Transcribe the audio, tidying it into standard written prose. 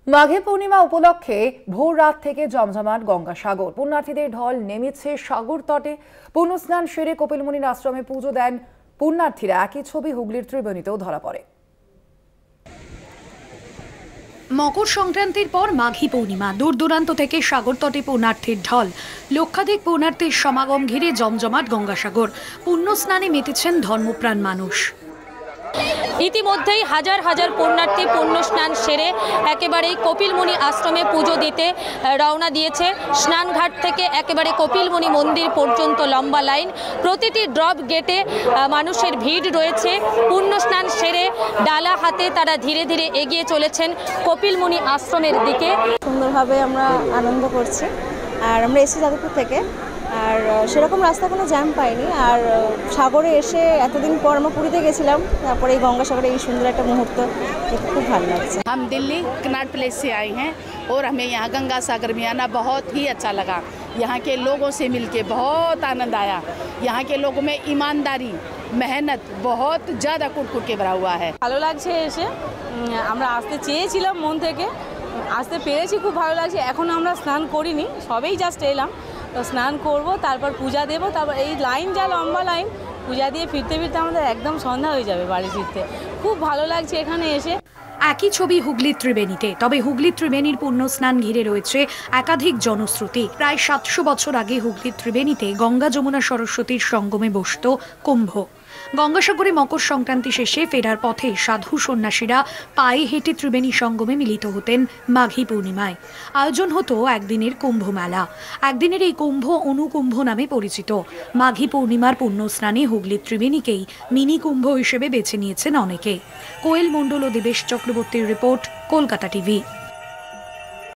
মাঘী পূর্ণিমা উপলক্ষে ভোর রাত থেকে জমজমাট গঙ্গাসাগর। পুণ্যার্থীদের ঢল নেমেছে সাগর তটে। পুণ্যস্নান সেরে কপিলমুনির আশ্রমে পুজো দেন পুণ্যার্থীরা। একই ছবি হুগলির ত্রিবেণীতেও ধরা পড়ে। মকর সংক্রান্তির পর মাঘী পূর্ণিমা, দূর দূরান্ত থেকে সাগর তটে পুণ্যার্থীর ঢল। লক্ষাধিক পুণ্যার্থীর সমাগম ঘিরে জমজমাট গঙ্গাসাগর। পুণ্যস্নানে মেতেছেন ধর্মপ্রাণ মানুষ। ইতিমধ্যেই হাজার হাজার পুণ্যার্থী পুণ্যস্নান সেরে একেবারেই কপিলমুনি আশ্রমে পুজো দিতে রওনা দিয়েছে। স্নানঘাট থেকে একেবারে কপিলমুনি মন্দির পর্যন্ত লম্বা লাইন। প্রতিটি ড্রপ গেটে মানুষের ভিড় রয়েছে। পুণ্যস্নান সেরে ডালা হাতে তারা ধীরে ধীরে এগিয়ে চলেছেন কপিলমুনি আশ্রমের দিকে। সুন্দরভাবে আমরা আনন্দ করছি। আর আমরা এসেছি যাদবপুর থেকে, আর সেরকম রাস্তা কোনো জ্যাম পাইনি। আর সাগরে এসে এতদিন পর আমরা পুরীতে গেছিলাম, তারপরে এই গঙ্গাসাগরে এই সুন্দর একটা মুহূর্ত খুব ভালো লাগছে। हम दिल्ली कनाट प्लेस से आए हैं और हमें यहाँ गंगा सागर में आना बहुत ही अच्छा लगा। यहाँ के लोगों से मिलके बहुत आनंद आया। यहाँ के लोगों में ईमानदारी, मेहनत बहुत ज़्यादा कुट के भरा हुआ है। ভালো লাগছে এসে। আমরা আসতে চেয়েছিলাম মন থেকে, আসতে পেরেছি, খুব ভালো লাগছে। এখন আমরা স্নান করিনি, সবেই জাস্ট এলাম, তো স্নান করব, তারপর পূজা দেব। তারপর এই লাইন যা লম্বা লাইন, পূজা দিয়ে ফিরতে ফিরতে আমাদের একদম সন্ধ্যা হয়ে যাবে বাড়ি ফিরতে। খুব ভালো লাগছে এখানে এসে। একই ছবি হুগলির ত্রিবেণীতে। তবে হুগলির ত্রিবেণীর পুণ্যস্নান ঘিরে রয়েছে একাধিক জনশ্রুতি। প্রায় 700 বছর আগে হুগলির ত্রিবেণীতে গঙ্গা যমুনা সরস্বতীর সঙ্গমে বসত কুম্ভ। গঙ্গাসাগরে মকর সংক্রান্তি শেষে ফেরার পথে সাধু সন্ন্যাসীরা পায়ে হেঁটে ত্রিবেণী সঙ্গমে মিলিত হতেন মাঘী পূর্ণিমায়। আয়োজন হতো একদিনের কুম্ভ মেলা। একদিনের এই কুম্ভ অনুকুম্ভ নামে পরিচিত। মাঘী পূর্ণিমার পুণ্যস্নানে হুগলির ত্রিবেণীকেই মিনি কুম্ভ হিসেবে বেছে নিয়েছেন অনেকে। কোয়েল মণ্ডল ও দেবেশ চক্রবর্তীর রিপোর্ট, কলকাতা টিভি।